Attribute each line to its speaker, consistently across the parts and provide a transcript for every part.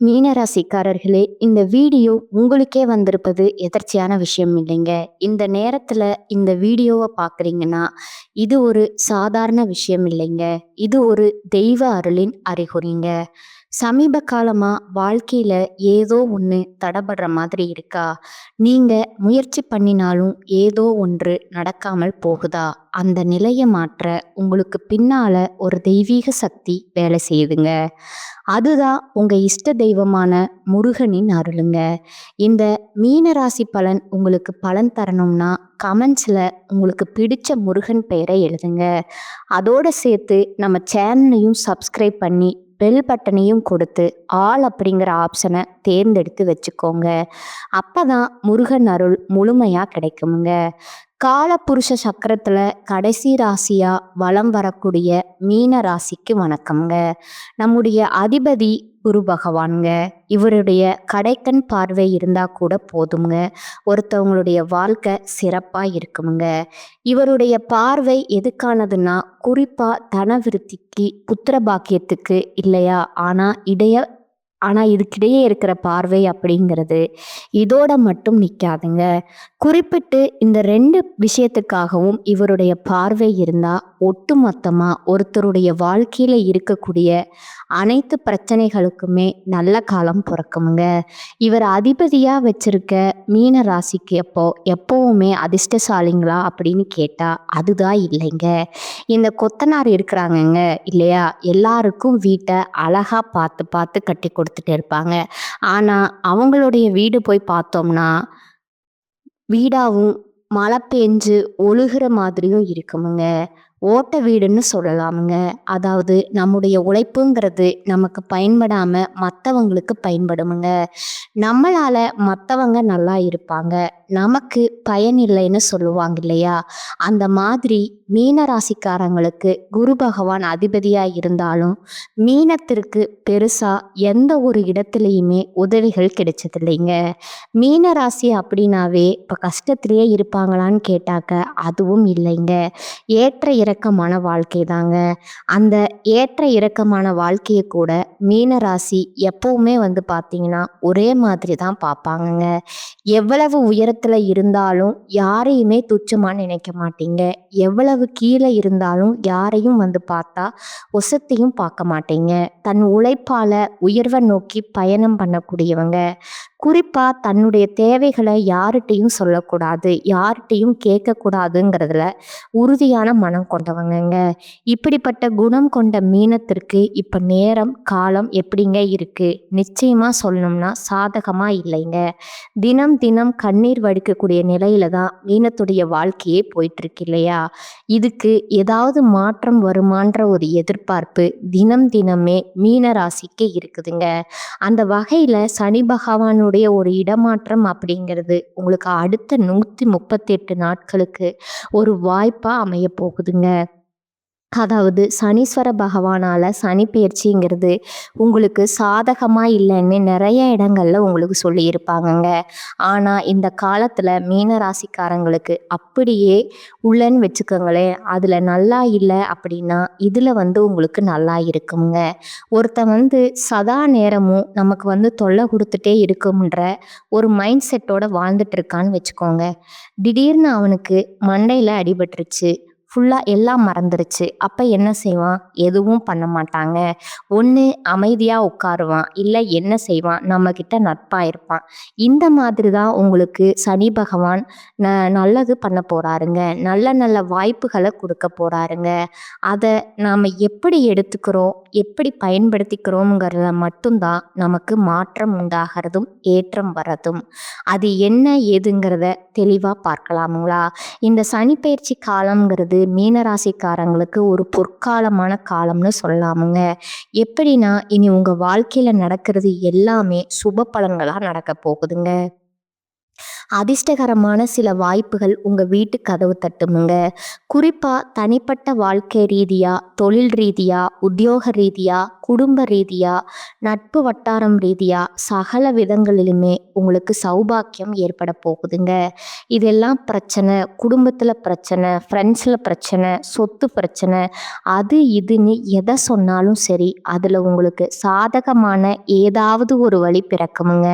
Speaker 1: மீனராசிக்காரர்களே, இந்த வீடியோ உங்களுக்கே வந்திருப்பது எதர்ச்சியான விஷயம் இல்லைங்க. இந்த நேரத்துல இந்த வீடியோவை பார்க்குறீங்கன்னா, இது ஒரு சாதாரண விஷயம் இல்லைங்க. இது ஒரு தெய்வ அருளின் அறிகுறிங்க. சமீப காலமா வாழ்க்கையில ஏதோ ஒண்ணு தடபடுற மாதிரி இருக்கா? நீங்க முயற்சி பண்ணினாலும் ஏதோ ஒன்று நடக்காமல் போகுதா? அந்த நிலைய மாற்ற உங்களுக்கு பின்னால ஒரு தெய்வீக சக்தி வேலை செய்யுதுங்க. அதுதான் உங்க இஷ்ட தெய்வமான முருகனின் அருளுங்க. இந்த மீனராசி பலன் உங்களுக்கு பலன் தரணும்னா கமெண்ட்ஸ்ல உங்களுக்கு பிடிச்ச முருகன் பெயரை எழுதுங்க. அதோட சேர்த்து நம்ம சேனலையும் சப்ஸ்கிரைப் பண்ணி பெல் பட்டனையும் கொடுத்து ஆல் அப்படிங்கிற ஆப்ஷனை தேர்ந்தெடுத்து வச்சுக்கோங்க. அப்பதான் முருகன் அருள் முழுமையா கிடைக்குங்க. காலபுருஷ சக்கரத்துல கடைசி ராசியா வலம் வரக்கூடிய மீன ராசிக்கு வணக்கம்ங்க. நம்முடைய அதிபதி குரு பகவான்ங்க. இவருடைய கடைக்கண் பார்வை இருந்தா கூட போதுங்க, ஒருத்தவங்களுடைய வாழ்க்கை சிறப்பா இருக்குமுங்க. இவருடைய பார்வை எதுக்கானதுன்னா குறிப்பா தன விருத்திக்கு, புத்திர பாக்கியத்துக்கு இல்லையா? ஆனா இதுக்கிடையே இருக்கிற பார்வை அப்படிங்கிறது இதோட மட்டும் நிற்காதுங்க. குறிப்பிட்டு இந்த 2 விஷயத்துக்காகவும் இவருடைய பார்வை இருந்தா ஒட்டுமொத்தமா ஒருத்தருடைய வாழ்க்கையில இருக்கக்கூடிய அனைத்து பிரச்சனைகளுக்குமே நல்ல காலம் பிறக்குமுங்க. இவர் அதிபதியா வச்சிருக்க மீன ராசிக்கு எப்பவுமே அதிர்ஷ்டசாலிங்களா அப்படின்னு கேட்டா அதுதான் இல்லைங்க. இந்த கொத்தனார் இருக்கிறாங்கங்க இல்லையா? எல்லாருக்கும் வீட்டை அழகா பார்த்து பார்த்து கட்டி கொடுத்துட்டு இருப்பாங்க. ஆனா அவங்களுடைய வீடு போய் பார்த்தோம்னா வீடாவும் மழை பெஞ்சு ஒழுகுற மாதிரியும் இருக்குமுங்க. ஓட்ட வீடுன்னு சொல்லலாமுங்க. அதாவது நம்முடைய உழைப்புங்கிறது நமக்கு பயன்படாம மற்றவங்களுக்கு பயன்படுமுங்க. நம்மளால மற்றவங்க நல்லா இருப்பாங்க, நமக்கு பயன் இல்லைன்னு சொல்லுவாங்க இல்லையா? அந்த மாதிரி மீன ராசிக்காரங்களுக்கு குரு பகவான் அதிபதியா இருந்தாலும் மீனத்திற்கு பெருசா எந்த ஒரு இடத்துலையுமே உதவிகள் கிடைச்சதில்லைங்க. மீன ராசி அப்படின்னாவே இப்போ கஷ்டத்திலேயே இருப்பாங்களான்னு கேட்டாக்க அதுவும் இல்லைங்க. ஏற்ற இறக்கமான வாழ்க்கை தாங்க. அந்த ஏற்ற இறக்கமான வாழ்க்கையை கூட மீன ராசி எப்பவுமே பார்த்தீங்கன்னா ஒரே மாதிரி தான் பார்ப்பாங்கங்க. எவ்வளவு உயரத்தில் இருந்தாலும் யாரையுமே துச்சமாக நினைக்க மாட்டீங்க. எவ்வளவு கீழே இருந்தாலும் யாரையும் பார்த்தா ஒசத்தையும் பார்க்க மாட்டீங்க. தன் உழைப்பால உயர்வை நோக்கி பயணம் பண்ணக்கூடியவங்க. குறிப்பா தன்னுடைய தேவைகளை யார்கிட்டையும் சொல்லக்கூடாது, யார்கிட்டையும் கேட்கக்கூடாதுங்கிறதுல உறுதியான மனம் கொண்டவங்கங்க. இப்படிப்பட்ட குணம் கொண்ட மீனத்திற்கு இப்ப நேரம் காலம் எப்படிங்க இருக்கு? நிச்சயமா சொல்லணும்னா சாதகமா இல்லைங்க. தினம் தினம் கண்ணீர் வடிக்கக்கூடிய நிலையில தான் மீனத்துடைய வாழ்க்கையே போயிட்டு இருக்கு இல்லையா? இதுக்கு ஏதாவது மாற்றம் வருமான்ற ஒரு எதிர்பார்ப்பு தினம் தினமே மீன ராசிக்கு இருக்குதுங்க. அந்த வகையில சனி பகவானுடைய ஒரு இடமாற்றம் அப்படிங்கிறது உங்களுக்கு அடுத்த 138 நாட்களுக்கு ஒரு வாய்ப்பா அமைய போகுதுங்க. அதாவது சனீஸ்வர பகவானால சனி பெயர்ச்சிங்கிறது உங்களுக்கு சாதகமா இல்லைன்னு நிறைய இடங்கள்ல உங்களுக்கு சொல்லியிருப்பாங்கங்க. ஆனா இந்த காலத்துல மீன ராசிக்காரங்களுக்கு அப்படியே உள்ளன்னு வச்சுக்கோங்களேன். அதுல நல்லா இல்லை அப்படின்னா இதுல உங்களுக்கு நல்லா இருக்குங்க. ஒருத்தன் சதா நேரமும் நமக்கு தொல்லை கொடுத்துட்டே இருக்கும்ன்ற ஒரு மைண்ட் செட்டோட வாழ்ந்துட்டு இருக்கான்னு வச்சுக்கோங்க. திடீர்னு அவனுக்கு மண்டையில அடிபட்டுருச்சு, ஃபுல்லாக எல்லாம் மறந்துருச்சு. அப்போ என்ன செய்வான்? எதுவும் பண்ண மாட்டாங்க. ஒன்று அமைதியாக உட்காருவான், இல்லை என்ன செய்வான்? நம்மக்கிட்ட நட்பாக இருப்பான். இந்த மாதிரி தான் உங்களுக்கு சனி பகவான் நல்லது பண்ண போகிறாருங்க. நல்ல நல்ல வாய்ப்புகளை கொடுக்க போகிறாருங்க. அதை நாம் எப்படி எடுத்துக்கிறோம், எப்படி பயன்படுத்திக்கிறோங்கிறத மட்டும்தான் நமக்கு மாற்றம் உண்டாகிறதும் ஏற்றம் வர்றதும். அது என்ன ஏதுங்கிறத தெளிவாக பார்க்கலாமுங்களா? இந்த சனி பயிற்சி காலம்ங்கிறது மீனராசிக்காரங்களுக்கு ஒரு பொற்காலமான காலம்னு சொல்லலாமுங்க. எப்படின்னா இனி உங்கள் வாழ்க்கையில் நடக்கிறது எல்லாமே சுப பலன்களாக நடக்க போகுதுங்க. அதிர்ஷ்டகரமான சில வாய்ப்புகள் உங்கள் வீட்டு கதவு தட்டுமுங்க. குறிப்பாக தனிப்பட்ட வாழ்க்கை ரீதியாக, தொழில் ரீதியாக, உத்தியோக ரீதியாக, குடும்ப ரீதியா, நட்பு வட்டாரம் ரீதியா சகல விதங்களிலுமே உங்களுக்கு சௌபாக்கியம் ஏற்பட போகுதுங்க. இதெல்லாம் பிரச்சனை, குடும்பத்தில் பிரச்சனை, ஃப்ரெண்ட்ஸில் பிரச்சனை, சொத்து பிரச்சனை, அது இதுன்னு எதை சொன்னாலும் சரி, அதில் உங்களுக்கு சாதகமான ஏதாவது ஒரு வழி பிறக்குமுங்க.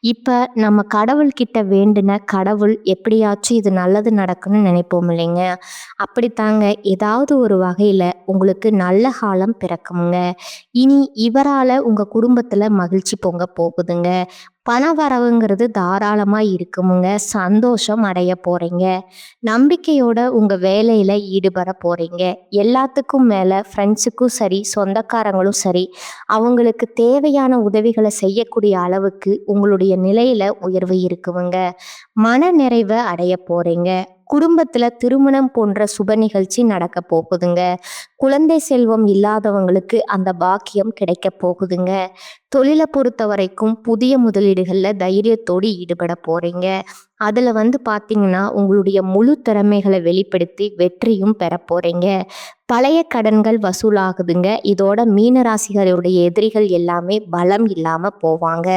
Speaker 1: இப்போ நம்ம கடவுள்கிட்ட வேண்டின கடவுள் எப்படியாச்சும் இது நல்லது நடக்குன்னு நினைப்போம் இல்லைங்க? அப்படித்தாங்க ஏதாவது ஒரு வகையில் உங்களுக்கு நல்ல காலம் பிறக்குமுங்க. இனி இவரால் உங்கள் குடும்பத்தில் மகிழ்ச்சி பொங்க போகுதுங்க. பண வரவுங்கிறது தாராளமா இருக்குமுங்க. சந்தோஷம் அடைய போறீங்க. நம்பிக்கையோட உங்க வேலையில ஈடுபட போறீங்க. எல்லாத்துக்கும் மேல ஃப்ரெண்ட்ஸுக்கும் சரி, சொந்தக்காரங்களும் சரி, அவங்களுக்கு தேவையான உதவிகளை செய்யக்கூடிய அளவுக்கு உங்களுடைய நிலையில உயர்வு இருக்குமுங்க. மன நிறைவை அடைய போறீங்க. குடும்பத்துல திருமணம் போன்ற சுப நிகழ்ச்சி நடக்க போகுதுங்க. குழந்தை செல்வம் இல்லாதவங்களுக்கு அந்த பாக்கியம் கிடைக்க போகுதுங்க. தொழிலை பொறுத்த வரைக்கும் புதிய முதலீடுகள்ல தைரியத்தோடு ஈடுபட போறீங்க. அதுல பார்த்தீங்கன்னா உங்களுடைய முழு திறமைகளை வெளிப்படுத்தி வெற்றியும் பெற போறீங்க. பழைய கடன்கள் வசூலாகுதுங்க. இதோட மீன ராசிகளுடைய எதிரிகள் எல்லாமே பலம் இல்லாம போவாங்க.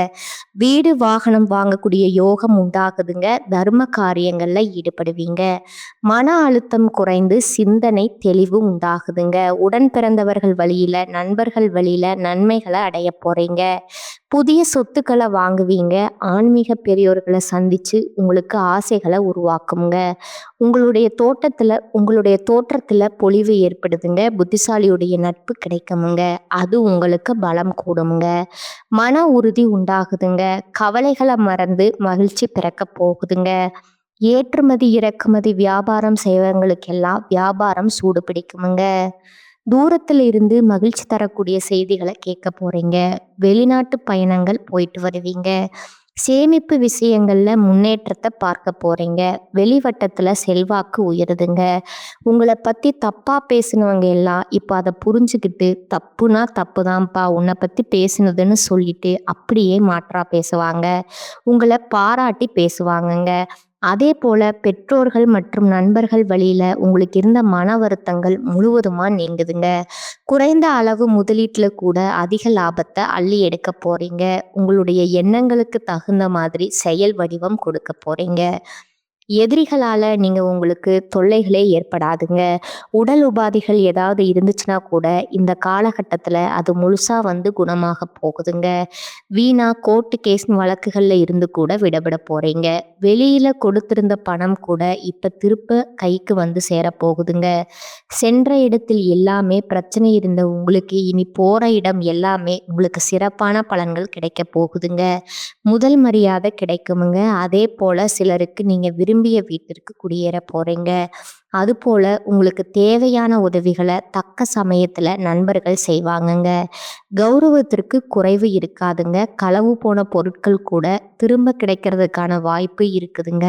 Speaker 1: வீடு வாகனம் வாங்கக்கூடிய யோகம் உண்டாகுதுங்க. தர்ம காரியங்கள்ல ஈடுபடுவீங்க. மன அழுத்தம் குறைந்து சிந்தனை தெளிவு உண்டாகுதுங்க. உடன் பிறந்தவர்கள் வழியில, நண்பர்கள் வழியில நன்மைகளை அடைய போறீங்க. புதிய சொத்துக்களை வாங்குவீங்க. ஆன்மீக பெரியோர்களை சந்திச்சு உங்களுக்கு ஆசைகளை உருவாக்குங்க. உங்களுடைய தோற்றத்துல பொலிவு ஏற்படுதுங்க. புத்திசாலியுடைய நட்பு கிடைக்குமுங்க. அது உங்களுக்கு பலம் கூடுமுங்க. மன உறுதி உண்டாகுதுங்க. கவலைகளை மறந்து மகிழ்ச்சி பிறக்க போகுதுங்க. ஏற்றுமதி இறக்குமதி வியாபாரம் செய்வங்களுக்கெல்லாம் வியாபாரம் சூடு பிடிக்குமுங்க. தூரத்துல இருந்து மகிழ்ச்சி தரக்கூடிய செய்திகளை கேட்க போறீங்க. வெளிநாட்டு பயணங்கள் போயிட்டு வருவீங்க. சேமிப்பு விஷயங்கள்ல முன்னேற்றத்தை பார்க்க போறீங்க. வெளிவட்டத்துல செல்வாக்கு உயருதுங்க. உங்களை பத்தி தப்பா பேசினவங்க எல்லாம் இப்போ அதை புரிஞ்சுக்கிட்டு தப்புனா தப்புதான்ப்பா உன்னை பத்தி பேசினதுன்னு சொல்லிட்டு அப்படியே மாற்றா பேசுவாங்க. உங்களை பாராட்டி பேசுவாங்கங்க. அதே போல பெற்றோர்கள் மற்றும் நண்பர்கள் வழியில உங்களுக்கு இருந்த மன வருத்தங்கள் முழுவதுமா நீங்குதுங்க. குறைந்த அளவு முதலீட்டுல கூட அதிக லாபத்தை அள்ளி எடுக்க போறீங்க. உங்களுடைய எண்ணங்களுக்கு தகுந்த மாதிரி செயல் வடிவம் கொடுக்க போறீங்க. எதிரிகளால நீங்க உங்களுக்கு தொல்லைகளே ஏற்படாதுங்க. உடல் உபாதைகள் ஏதாவது இருந்துச்சுன்னா கூட இந்த காலகட்டத்துல அது முழுசா குணமாக போகுதுங்க. வீணா கோர்ட்டு கேஸ் வழக்குகள்ல இருந்து கூட விடுபட போறீங்க. வெளியில கொடுத்திருந்த பணம் கூட இப்ப திருப்ப கைக்கு சேர போகுதுங்க. சென்ற இடத்தில் எல்லாமே பிரச்சனை இருந்த உங்களுக்கு இனி போற இடம் எல்லாமே உங்களுக்கு சிறப்பான பலன்கள் கிடைக்க போகுதுங்க. முதல் மரியாதை கிடைக்குமுங்க. அதே போல சிலருக்கு நீங்க விரும்பிய வீட்டிற்கு குடியேற போறீங்க. அதுபோல உங்களுக்கு தேவையான உதவிகளை தக்க சமயத்துல நண்பர்கள் செய்வாங்கங்க. கௌரவத்திற்கு குறைவு இருக்காதுங்க. களவு போன பொருட்கள் கூட திரும்ப கிடைக்கிறதுக்கான வாய்ப்பு இருக்குதுங்க.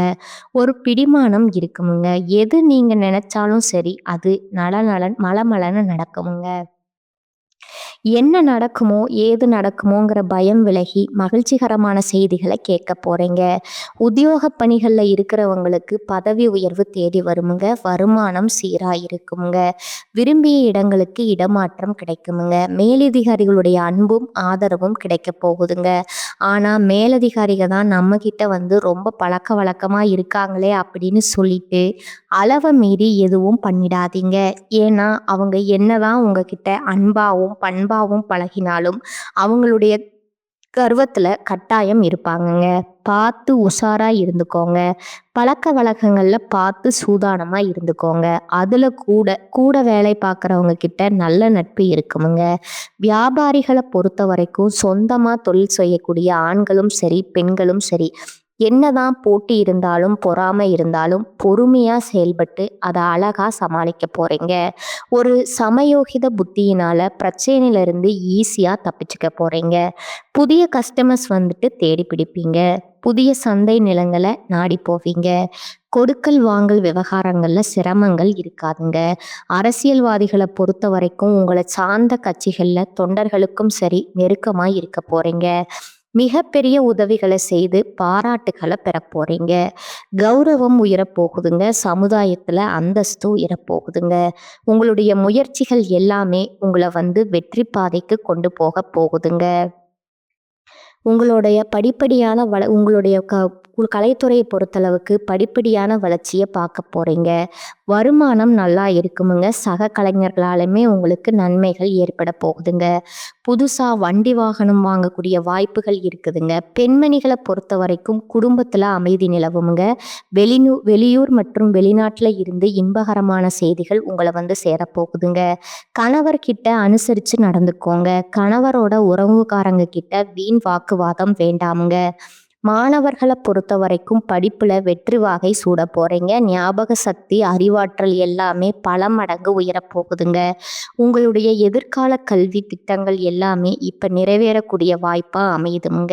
Speaker 1: ஒரு பிடிமானம் இருக்குமுங்க. எது நீங்க நினைச்சாலும் சரி அது மலமலன்னு நடக்குமுங்க. என்ன நடக்குமோ ஏது நடக்குமோங்கிற பயம் விலகி மகிழ்ச்சிகரமான செய்திகளை கேட்க போறீங்க. உத்தியோக பணிகள்ல இருக்கிறவங்களுக்கு பதவி உயர்வு தேடி வருமுங்க. வருமானம் சீரா இருக்குமுங்க. விரும்பிய இடங்களுக்கு இடமாற்றம் கிடைக்குமுங்க. மேலதிகாரிகளுடைய அன்பும் ஆதரவும் கிடைக்க போகுதுங்க. ஆனா மேலதிகாரிகள் தான் நம்ம கிட்ட ரொம்ப பழக்க வழக்கமா இருக்காங்களே அப்படின்னு சொல்லிட்டு அளவை மீறி எதுவும் பண்ணிடாதீங்க. ஏன்னா அவங்க என்னதான் உங்ககிட்ட அன்பாவும் பண்பாவும் பழகினாலும் அவங்களுடைய கர்வத்துல கட்டாயம் இருப்பாங்கங்க. பார்த்து உஷாரா இருந்துக்கோங்க. பழக்க வழக்கங்கள்ல பார்த்து சூதானமா இருந்துக்கோங்க. அதுல கூட கூட வேலை பார்க்குறவங்க கிட்ட நல்ல நட்பு இருக்குமுங்க. வியாபாரிகளை பொறுத்த வரைக்கும் சொந்தமா தொழில் செய்யக்கூடிய ஆண்களும் சரி பெண்களும் சரி, என்னதான் போட்டி இருந்தாலும் பொறாமை இருந்தாலும் பொறுமையா செயல்பட்டு அதை அழகா சமாளிக்க போறீங்க. ஒரு சமயோகித புத்தியினால பிரச்சனையில இருந்து ஈஸியா தப்பிச்சுக்க போறீங்க. புதிய கஸ்டமர்ஸ் தேடி பிடிப்பீங்க. புதிய சந்தை நிலங்களை நாடி போவீங்க. கொடுக்கல் வாங்கல் விவகாரங்கள்ல சிரமங்கள் இருக்காதுங்க. அரசியல்வாதிகளை பொறுத்த வரைக்கும் உங்களை சார்ந்த கட்சிகள்ல தொண்டர்களுக்கும் சரி நெருக்கமாய் இருக்க போறீங்க. மிகப்பெரிய உதவிகளை செய்து பாராட்டுகளை பெறப் போறீங்க. கௌரவம் உயரப்போகுதுங்க. சமுதாயத்துல அந்தஸ்து உயரப்போகுதுங்க. உங்களுடைய முயற்சிகள் எல்லாமே உங்களை வெற்றி பாதைக்கு கொண்டு போக போகுதுங்க. உங்களுடைய படிப்படியான உங்களுடைய கலைத்துறையை பொறுத்தளவுக்கு படிப்படியான வளர்ச்சியை பார்க்க போறீங்க. வருமானம் நல்லா இருக்குமுங்க. சக கலைஞர்களாலுமே உங்களுக்கு நன்மைகள் ஏற்பட போகுதுங்க. புதுசா வண்டி வாகனம் வாங்கக்கூடிய வாய்ப்புகள் இருக்குதுங்க. பெண்மணிகளை பொறுத்த வரைக்கும் குடும்பத்துல அமைதி நிலவுமுங்க. வெளியூர் மற்றும் வெளிநாட்டுல இருந்து இன்பகரமான செய்திகள் உங்களை சேரப்போகுதுங்க. கணவர்கிட்ட அனுசரித்து நடந்துக்கோங்க. கணவரோட உறவுக்காரங்க கிட்ட வீண் வாக்குவாதம் வேண்டாமுங்க. மாணவர்களை பொறுத்த வரைக்கும் படிப்புல வெற்றி வாகை சூட போறீங்க. ஞாபக சக்தி, அறிவாற்றல் எல்லாமே பல மடங்கு உயரப்போகுதுங்க. உங்களுடைய எதிர்கால கல்வி திட்டங்கள் எல்லாமே இப்ப நிறைவேறக்கூடிய வாய்ப்பா அமையுதுங்க.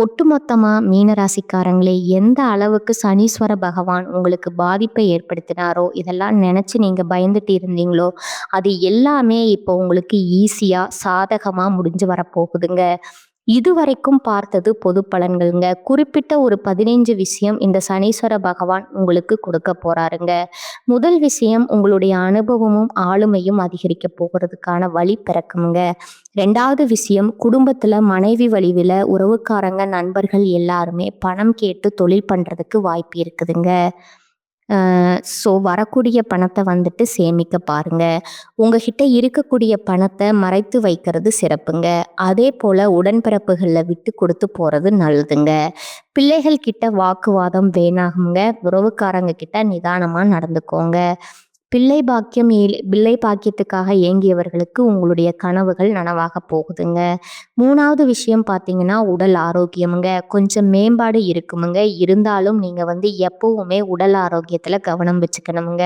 Speaker 1: ஒட்டுமொத்தமா மீனராசிக்காரங்களே, எந்த அளவுக்கு சனீஸ்வர பகவான் உங்களுக்கு பாதிப்பை ஏற்படுத்தினாரோ, இதெல்லாம் நினைச்சு நீங்க பயந்துட்டு இருந்தீங்களோ, அது எல்லாமே இப்போ உங்களுக்கு ஈஸியா சாதகமா முடிஞ்சு வரப்போகுதுங்க. இதுவரைக்கும் பார்த்தது பொது பலன்கள்ங்க. குறிப்பிட்ட ஒரு 15 விஷயம் இந்த சனீஸ்வர பகவான் உங்களுக்கு கொடுக்க போறாருங்க. முதல் விஷயம், உங்களுடைய அனுபவமும் ஆளுமையும் அதிகரிக்க போகிறதுக்கான வழி பிறக்குமுங்க. 2வது விஷயம், குடும்பத்துல மனைவி வழிவில உறவுக்காரங்க, நண்பர்கள் எல்லாருமே பணம் கேட்டு தொழில் பண்றதுக்கு வாய்ப்பு இருக்குதுங்க. ஸோ வரக்கூடிய பணத்தை சேமிக்க பாருங்க. உங்ககிட்ட இருக்கக்கூடிய பணத்தை மறைத்து வைக்கிறது சிறப்புங்க. அதே போல் உடன்பிறப்புகளில் விட்டு கொடுத்து போகிறது நல்லதுங்க. பிள்ளைகள் கிட்ட வாக்குவாதம் வேணாகுங்க. உறவுக்காரங்க கிட்ட நிதானமாக நடந்துக்கோங்க. பிள்ளை பாக்கியத்துக்காக ஏங்கியவர்களுக்கு உங்களுடைய கனவுகள் நனவாக போகுதுங்க. 3வது விஷயம் பார்த்தீங்கன்னா, உடல் ஆரோக்கியமுங்க. கொஞ்சம் மேம்பாடு இருக்குமுங்க. இருந்தாலும் நீங்கள் எப்பவுமே உடல் ஆரோக்கியத்தில் கவனம் வச்சுக்கணுமுங்க.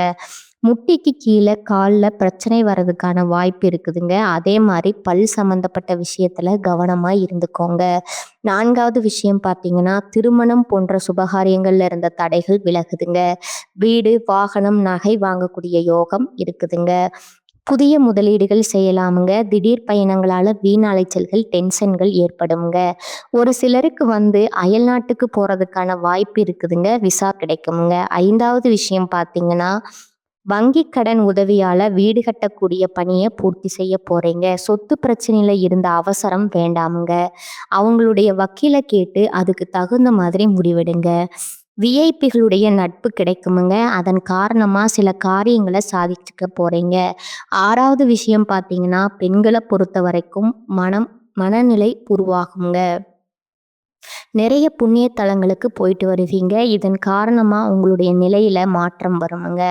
Speaker 1: முட்டிக்கு கீழே காலில் பிரச்சனை வர்றதுக்கான வாய்ப்பு இருக்குதுங்க. அதே மாதிரி பல் சம்மந்தப்பட்ட விஷயத்தில் கவனமாக இருந்துக்கோங்க. 4வது விஷயம் பார்த்தீங்கன்னா, திருமணம் போன்ற சுபகாரியங்கள்ல இருந்த தடைகள் விலகுதுங்க. வீடு, வாகனம், நகை வாங்கக்கூடிய யோகம் இருக்குதுங்க. புதிய முதலீடுகள் செய்யலாமுங்க. திடீர் பயணங்களால வீண் அலைச்சல்கள், டென்ஷன்கள் ஏற்படுங்க. ஒரு சிலருக்கு அயல்நாட்டுக்கு போறதுக்கான வாய்ப்பு இருக்குதுங்க. விசா கிடைக்குமுங்க. 5வது விஷயம் பார்த்தீங்கன்னா, வங்கி கடன் உதவியால வீடு கட்டக்கூடிய பணியை பூர்த்தி செய்ய போறீங்க. சொத்து பிரச்சனையில இருந்த அவசரம் வேண்டாமுங்க. அவங்களுடைய வக்கீலை கேட்டு அதுக்கு தகுந்த மாதிரி முடிவெடுங்க. விஐபிகளுடைய நட்பு கிடைக்குமுங்க. அதன் காரணமா சில காரியங்களை சாதிச்சுக்க போறீங்க. 6வது விஷயம் பார்த்தீங்கன்னா, பெண்களை பொறுத்த வரைக்கும் மனநிலை உருவாகுங்க. நிறைய புண்ணிய தலங்களுக்கு போயிட்டு வருவீங்க. இதன் காரணமாக உங்களுடைய நிலையில் மாற்றம் வருமுங்க.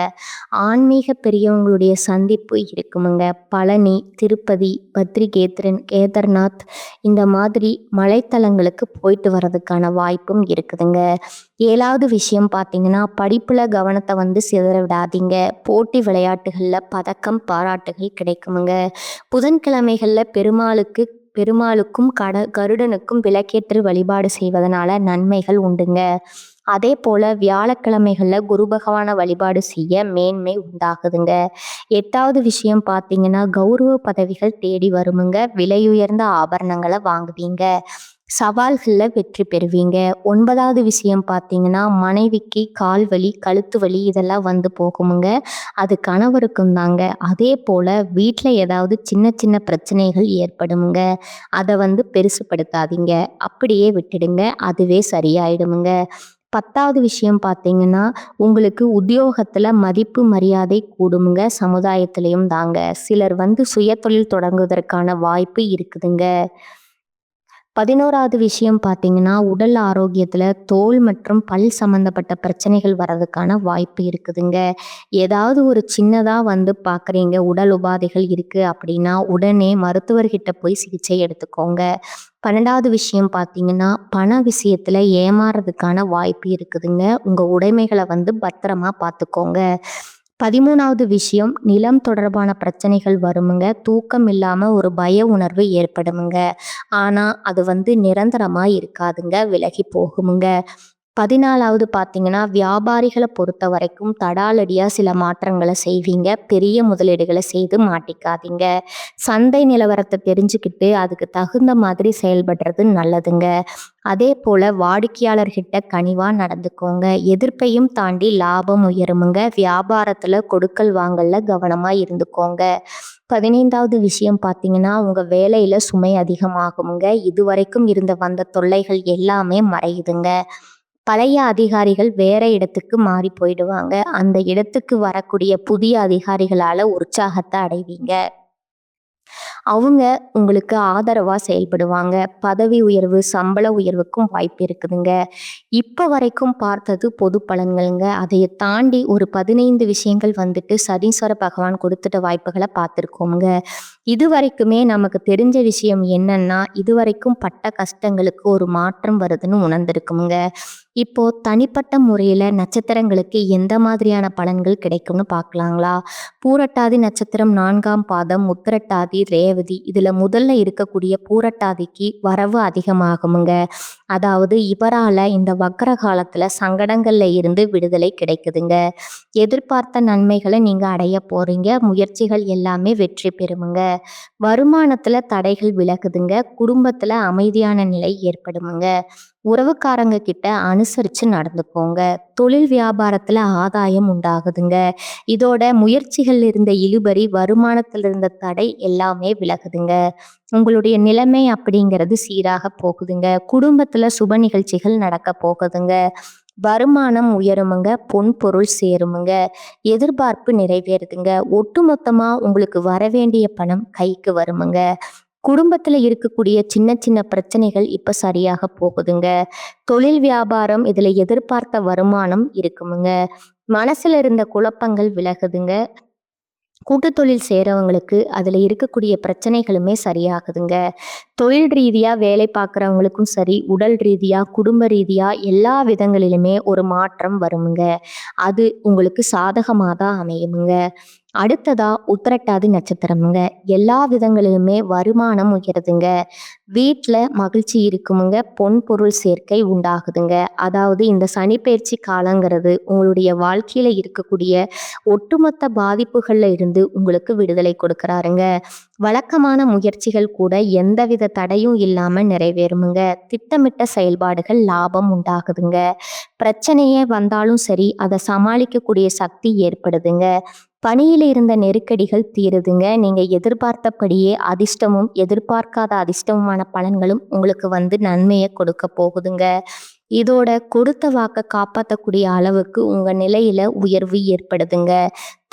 Speaker 1: ஆன்மீக பெரியவங்களுடைய சந்திப்பு இருக்குமுங்க. பழனி, திருப்பதி, கேதார்நாத் இந்த மாதிரி மலைத்தலங்களுக்கு போயிட்டு வர்றதுக்கான வாய்ப்பும் இருக்குதுங்க. 7வது விஷயம் பார்த்தீங்கன்னா, படிப்பில் கவனத்தை சிதற விடாதீங்க. போட்டி விளையாட்டுகளில் பதக்கம், பாராட்டுகள் கிடைக்குமுங்க. புதன்கிழமைகளில் பெருமாளுக்கும் கருடனுக்கும் விளக்கேற்று வழிபாடு செய்வதனால நன்மைகள் உண்டுங்க. அதே போல வியாழக்கிழமைகளில் குரு பகவானை வழிபாடு செய்ய மேன்மை உண்டாகுதுங்க. 8வது விஷயம் பார்த்தீங்கன்னா, கௌரவ பதவிகள் தேடி வருமுங்க. விலையுயர்ந்த ஆபரணங்களை வாங்குவீங்க. சவால்களில் வெற்றி பெறுவீங்க. 9வது விஷயம் பார்த்தீங்கன்னா, மனைவிக்கு கால் வலி, கழுத்து வலி இதெல்லாம் போகுமுங்க. அது கணவருக்கும் தாங்க. அதே போல் வீட்டில் ஏதாவது சின்ன சின்ன பிரச்சனைகள் ஏற்படுமுங்க. அதை பெருசுப்படுத்தாதீங்க. அப்படியே விட்டுடுங்க. அதுவே சரியாயிடுமுங்க. 10வது விஷயம் பார்த்தீங்கன்னா, உங்களுக்கு உத்தியோகத்தில் மதிப்பு மரியாதை கூடுமுங்க. சமுதாயத்திலையும் தாங்க. சிலர் சுயதொழில் தொடங்குவதற்கான வாய்ப்பு இருக்குதுங்க. 11வது விஷயம் பார்த்தீங்கன்னா, உடல் ஆரோக்கியத்தில் தோல் மற்றும் பல் சம்மந்தப்பட்ட பிரச்சனைகள் வர்றதுக்கான வாய்ப்பு இருக்குதுங்க. ஏதாவது ஒரு சின்னதாக பார்க்குறீங்க, உடல் உபாதைகள் இருக்குது அப்படின்னா உடனே மருத்துவர்கிட்ட போய் சிகிச்சை எடுத்துக்கோங்க. 12வது விஷயம் பார்த்தீங்கன்னா, பண விஷயத்தில் ஏமாறுறதுக்கான வாய்ப்பு இருக்குதுங்க. உங்கள் உடைமைகளை பத்திரமா பார்த்துக்கோங்க. 13வது விஷயம், நிலம் தொடர்பான பிரச்சனைகள் வருமுங்க. தூக்கம் இல்லாமல் ஒரு பய உணர்வு ஏற்படுமுங்க. ஆனால் அது நிரந்தரமாக இருக்காதுங்க, விலகி போகுமுங்க. 14வது பார்த்தீங்கன்னா, வியாபாரிகள பொறுத்தவரைக்கும் தடாலடியா சில மாற்றங்கள செய்வீங்க. பெரிய முதலீடுகள செய்து மாட்டிக்காதீங்க. சந்தை நிலவரத்த தெரிஞ்சுக்கிட்டு, அதுக்கு தகுந்த மாதிரி செயல்படுறது நல்லதுங்க. அதேபோல வாடிக்கையாளர்கிட்ட கனிவா நடந்துக்கோங்க. எதிர்ப்பையும் தாண்டி லாபம் உயருமுங்க. வியாபாரத்துல கொடுக்கல் வாங்கல்ல கவனமா இருந்துக்கோங்க. 15வது விஷயம் பார்த்தீங்கன்னா, உங்க வேலையில சுமை அதிகமாகுமுங்க. இதுவரைக்கும் வந்த தொல்லைகள் எல்லாமே மறையுதுங்க. பழைய அதிகாரிகள் வேற இடத்துக்கு மாறி போயிடுவாங்க. அந்த இடத்துக்கு வரக்கூடிய புதிய அதிகாரிகளால உற்சாகத்த அடைவீங்க. அவங்க உங்களுக்கு ஆதரவா செயல்படுவாங்க. பதவி உயர்வு, சம்பள உயர்வுக்கும் வாய்ப்பு இருக்குதுங்க. இப்ப வரைக்கும் பார்த்தது பொது பலன்கள்ங்க. அதைய தாண்டி ஒரு 15 விஷயங்கள் சனீஸ்வர பகவான் கொடுத்துட்ட வாய்ப்புகள பார்த்துருக்கோம்ங்க. இதுவரைக்குமே நமக்கு தெரிஞ்ச விஷயம் என்னன்னா, இதுவரைக்கும் பட்ட கஷ்டங்களுக்கு ஒரு மாற்றம் வருதுன்னு உணர்ந்திருக்குமுங்க. இப்போ தனிப்பட்ட முறையில நட்சத்திரங்களுக்கு எந்த மாதிரியான பலன்கள் கிடைக்கும்னு பார்க்கலாங்களா? பூரட்டாதி நட்சத்திரம் 4ஆம் பாதம், உத்திரட்டாதி, ரேவதி இதுல முதல்ல இருக்கக்கூடிய பூரட்டாதிக்கு வரவு அதிகமாகுமுங்க. அதாவது இவரால இந்த வக்ர காலத்துல சங்கடங்கள்ல இருந்து விடுதலை கிடைக்குதுங்க. எதிர்பார்த்த நன்மைகளை நீங்க அடைய போறீங்க. முயற்சிகள் எல்லாமே வெற்றி பெறுமுங்க. வருமானத்துல தடைகள் விலகுதுங்க. குடும்பத்துல அமைதியான நிலை ஏற்படுமுங்க. உறவுக்காரங்க கிட்ட அனுசரிச்சு நடந்துக்கோங்க. தொழில் வியாபாரத்துல ஆதாயம் உண்டாகுதுங்க. இதோட முயற்சிகள் இருந்த இழுபறி, வருமானத்துல இருந்த தடை எல்லாமே விலகுதுங்க. உங்களுடைய நிலைமை அப்படிங்கிறது சீராக போகுதுங்க. குடும்பத்துல சுப நிகழ்ச்சிகள் நடக்க போகுதுங்க. வருமானம் உயருமுங்க. பொன் பொருள் சேருமுங்க. எதிர்பார்ப்பு நிறைவேறுதுங்க. ஒட்டுமொத்தமா உங்களுக்கு வரவேண்டிய பணம் கைக்கு வருமுங்க. குடும்பத்துல இருக்கக்கூடிய சின்ன சின்ன பிரச்சனைகள் இப்ப சரியாக போகுதுங்க. தொழில் வியாபாரம் இதுல எதிர்பார்த்த வருமானம் இருக்குமுங்க. மனசுல இருந்த குழப்பங்கள் விலகுதுங்க. கூட்டுத் தொழில் செய்றவங்களுக்கு அதுல இருக்கக்கூடிய பிரச்சனைகளுமே சரியாகுதுங்க. தொழில் ரீதியா வேலை பார்க்குறவங்களுக்கும் சரி, உடல் ரீதியா, குடும்ப ரீதியா எல்லா விதங்களிலுமே ஒரு மாற்றம் வருமுங்க. அது உங்களுக்கு சாதகமா தான் அமையுமுங்க. அடுத்ததா உத்திரட்டாதி நட்சத்திரமுங்க. எல்லா விதங்களிலுமே வருமானம் உயருதுங்க. வீட்ல மகிழ்ச்சி இருக்குமுங்க. பொன் பொருள் சேர்க்கை உண்டாகுதுங்க. அதாவது இந்த சனிப்பெயர்ச்சி காலங்கிறது உங்களுடைய வாழ்க்கையில இருக்கக்கூடிய ஒட்டுமொத்த பாதிப்புகள்ல இருந்து உங்களுக்கு விடுதலை கொடுக்கறாருங்க. வழக்கமான முயற்சிகள் கூட எந்தவித தடையும் இல்லாம நிறைவேறுமுங்க. திட்டமிட்ட செயல்பாடுகள் லாபம் உண்டாகுதுங்க. பிரச்சனையே வந்தாலும் சரி, அதை சமாளிக்கக்கூடிய சக்தி ஏற்படுதுங்க. பணியில இருந்த நெருக்கடிகள் தீருதுங்க. நீங்க எதிர்பார்த்தபடியே அதிர்ஷ்டமும், எதிர்பார்க்காத அதிர்ஷ்டமுமான பலன்களும் உங்களுக்கு நன்மையை கொடுக்க போகுதுங்க. இதோட கொடுத்த வாக்க காப்பாற்றக்கூடிய அளவுக்கு உங்க நிலையில உயர்வு ஏற்படுதுங்க.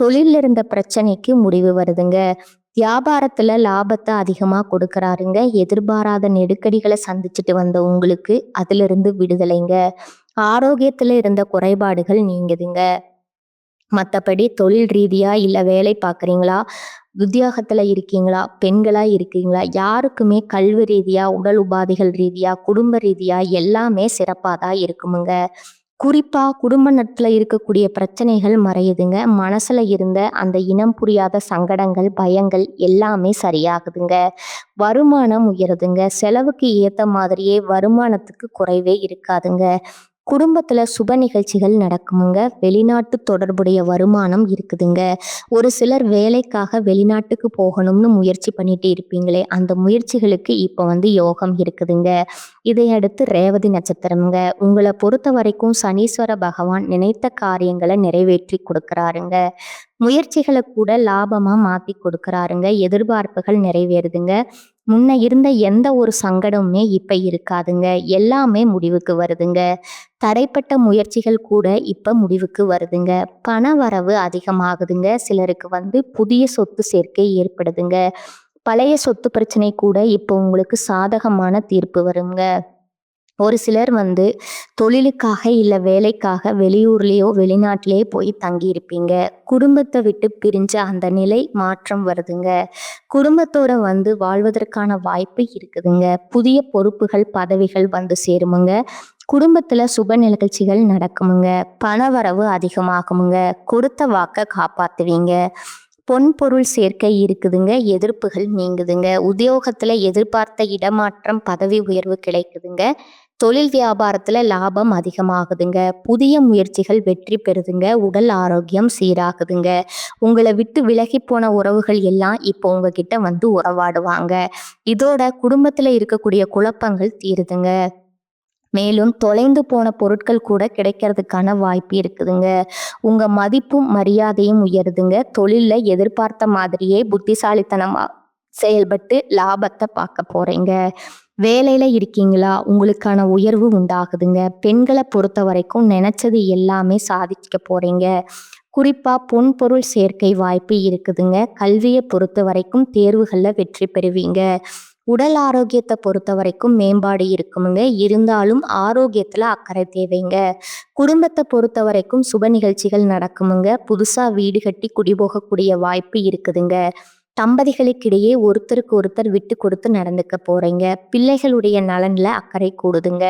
Speaker 1: தொழில்ல இருந்த பிரச்சனைக்கு முடிவு வருதுங்க. வியாபாரத்துல லாபத்தை அதிகமா கொடுக்கறாருங்க. எதிர்பாராத நெருக்கடிகளை சந்திச்சுட்டு வந்த உங்களுக்கு அதிலிருந்து விடுதலைங்க. ஆரோக்கியத்துல இருந்த குறைபாடுகள் நீங்குதுங்க. மற்றபடி தொழில் ரீதியா இல்லை வேலை பார்க்குறீங்களா, உத்தியோகத்தில் இருக்கீங்களா, பெண்களா இருக்கீங்களா, யாருக்குமே கல்வி ரீதியா, உடல் உபாதைகள் ரீதியா, குடும்ப ரீதியா எல்லாமே சிறப்பாக தான் இருக்குமுங்க. குறிப்பா குடும்ப நட்புல இருக்கக்கூடிய பிரச்சனைகள் மறையுதுங்க. மனசுல இருந்த அந்த இனம் புரியாத சங்கடங்கள், பயங்கள் எல்லாமே சரியாகுதுங்க. வருமானம் உயருதுங்க. செலவுக்கு ஏத்த மாதிரியே வருமானத்துக்கு குறைவே இருக்காதுங்க. குடும்பத்துல சுப நிகழ்ச்சிகள் நடக்குமுங்க. வெளிநாட்டு தொடர்புடைய வருமானம் இருக்குதுங்க. ஒரு சிலர் வேலைக்காக வெளிநாட்டுக்கு போகணும்னு முயற்சி பண்ணிட்டு இருப்பீங்களே, அந்த முயற்சிகளுக்கு இப்ப யோகம் இருக்குதுங்க. இதையடுத்து ரேவதி நட்சத்திரம்ங்க. உங்களை பொறுத்த வரைக்கும் சனீஸ்வர பகவான் நினைத்த காரியங்களை நிறைவேற்றி கொடுக்கறாருங்க. முயற்சிகளை கூட லாபமா மாத்தி கொடுக்கறாருங்க. எதிர்பார்ப்புகள் நிறைவேறுதுங்க. முன்ன இருந்த எந்த ஒரு சங்கடமுமே இப்ப இருக்காதுங்க. எல்லாமே முடிவுக்கு வருதுங்க. தடைப்பட்ட முயற்சிகள் கூட இப்ப முடிவுக்கு வருதுங்க. பண வரவு அதிகமாகுதுங்க. சிலருக்கு புதிய சொத்து சேர்க்கை ஏற்படுதுங்க. பழைய சொத்து பிரச்சனை கூட இப்போ உங்களுக்கு சாதகமான தீர்ப்பு வருங்க. ஒரு சிலர் தொழிலுக்காக இல்லை வேலைக்காக வெளியூர்லேயோ வெளிநாட்டிலேயோ போய் தங்கியிருப்பீங்க. குடும்பத்தை விட்டு பிரிஞ்ச அந்த நிலை மாற்றம் வருதுங்க. குடும்பத்தோட வாழ்வதற்கான வாய்ப்பு இருக்குதுங்க. புதிய பொறுப்புகள், பதவிகள் சேருமுங்க. குடும்பத்துல சுப நிகழ்ச்சிகள் நடக்குமுங்க. பணவரவு அதிகமாகுமுங்க. கொடுத்த வாக்க காப்பாத்துவீங்க. பொன் பொருள் சேர்க்கை இருக்குதுங்க. எதிர்ப்புகள் நீங்குதுங்க. உத்தியோகத்துல எதிர்பார்த்த இடமாற்றம், பதவி உயர்வு கிடைக்குதுங்க. தொழில் வியாபாரத்துல லாபம் அதிகமாகுதுங்க. புதிய முயற்சிகள் வெற்றி பெறுதுங்க. உடல் ஆரோக்கியம் சீராகுதுங்க. உங்கள விட்டு விலகிப் போன உறவுகள் எல்லாம் இப்போ உங்ககிட்ட வந்து உறவாடுவாங்க. இதோட குடும்பத்துல இருக்கக்கூடிய குழப்பங்கள் தீருதுங்க. மேலும் தொலைந்து போன பொருட்கள் கூட கிடைக்கிறதுக்கான வாய்ப்பு இருக்குதுங்க. உங்க மதிப்பும் மரியாதையும் உயருதுங்க. தொழில்ல எதிர்பார்த்த மாதிரியே புத்திசாலித்தனமா செயல்பட்டு லாபத்தை பார்க்க போறீங்க. வேலையில இருக்கீங்களா? உங்களுக்கான உயர்வு உண்டாகுதுங்க. பெண்களை பொறுத்த வரைக்கும் நினைச்சது எல்லாமே சாதிக்க போறீங்க. குறிப்பா பொன் பொருள் சேர்க்கை வாய்ப்பு இருக்குதுங்க. கல்வியை பொறுத்த வரைக்கும் தேர்வுகள்ல வெற்றி பெறுவீங்க. உடல் ஆரோக்கியத்தை பொறுத்த வரைக்கும் மேம்பாடு இருக்குமுங்க. இருந்தாலும் ஆரோக்கியத்துல அக்கறை தேவைங்க. குடும்பத்தை பொறுத்த வரைக்கும் சுப நிகழ்ச்சிகள் நடக்குமுங்க. புதுசா வீடு கட்டி குடிபோகக்கூடிய வாய்ப்பு இருக்குதுங்க. தம்பதிகளுக்கிடையே ஒருத்தருக்கு ஒருத்தர் விட்டு கொடுத்து நடந்துக்க போறீங்க. பிள்ளைகளுடைய நலன்ல அக்கறை கூடுதுங்க.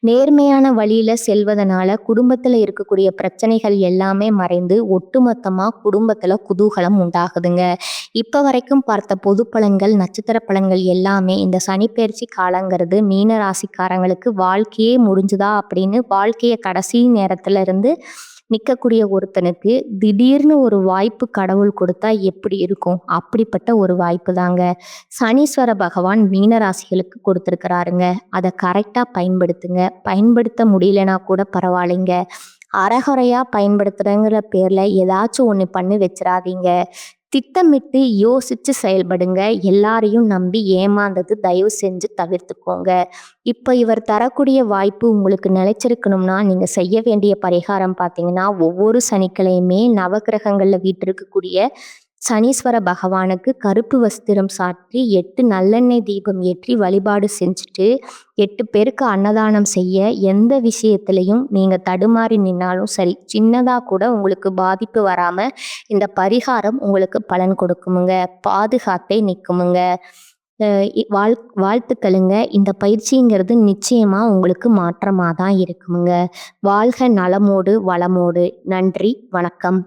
Speaker 1: நேர்மையான வழியில செல்வதனால குடும்பத்துல இருக்கக்கூடிய பிரச்சனைகள் எல்லாமே மறைந்து ஒட்டுமொத்தமா குடும்பத்துல குதூகலம் உண்டாகுதுங்க. இப்ப வரைக்கும் பார்த்த பொது பலன்கள், நட்சத்திர பலன்கள் எல்லாமே இந்த சனிப்பெயர்ச்சி காலங்கிறது மீன ராசிக்காரங்களுக்கு வாழ்க்கையே முடிஞ்சுதா அப்படின்னு வாழ்க்கைய கடைசி நேரத்துல இருந்து நிற்கக்கூடிய ஒருத்தனுக்கு திடீர்னு ஒரு வாய்ப்பு கடவுள் கொடுத்தா எப்படி இருக்கும்? அப்படிப்பட்ட ஒரு வாய்ப்பு தாங்க சனீஸ்வர பகவான் மீன ராசிகளுக்கு கொடுத்துருக்கிறாருங்க. அதை கரெக்டாக பயன்படுத்துங்க. பயன்படுத்த முடியலனா கூட பரவாயில்லைங்க. அறகுறையா பயன்படுத்துறங்கிற பேர்ல ஏதாச்சும் ஒன்று பண்ணி வச்சிடாதீங்க. திட்டமிட்டு யோசிச்சு செயல்படுங்க. எல்லாரையும் நம்பி ஏமாந்தது தயவு செஞ்சு தவிர்த்துக்கோங்க. இப்போ இவர் தரக்கூடிய வாய்ப்பு உங்களுக்கு நிலைச்சிருக்கணும்னா நீங்க செய்ய வேண்டிய பரிகாரம் பார்த்தீங்கன்னா, ஒவ்வொரு சனிக்கிழமையுமே நவக்கிரகங்கள்ல வீற்றிருக்கக்கூடிய சனீஸ்வர பகவானுக்கு கருப்பு வஸ்திரம் சாற்றி 8 நல்லெண்ணெய் தீபம் ஏற்றி வழிபாடு செஞ்சுட்டு 8 பேருக்கு அன்னதானம் செய்ய. எந்த விஷயத்திலையும் நீங்க தடுமாறி நின்னாலும் சரி, சின்னதா கூட உங்களுக்கு பாதிப்பு வராம இந்த பரிகாரம் உங்களுக்கு பலன் கொடுக்குமுங்க. பாதுகாத்தே நிற்குமுங்க. வாழ்த்துக்களுங்க. இந்த பயிற்சிங்கிறது நிச்சயமா உங்களுக்கு மாற்றமாக தான் இருக்குமுங்க. வாழ்க நலமோடு வளமோடு. நன்றி, வணக்கம்.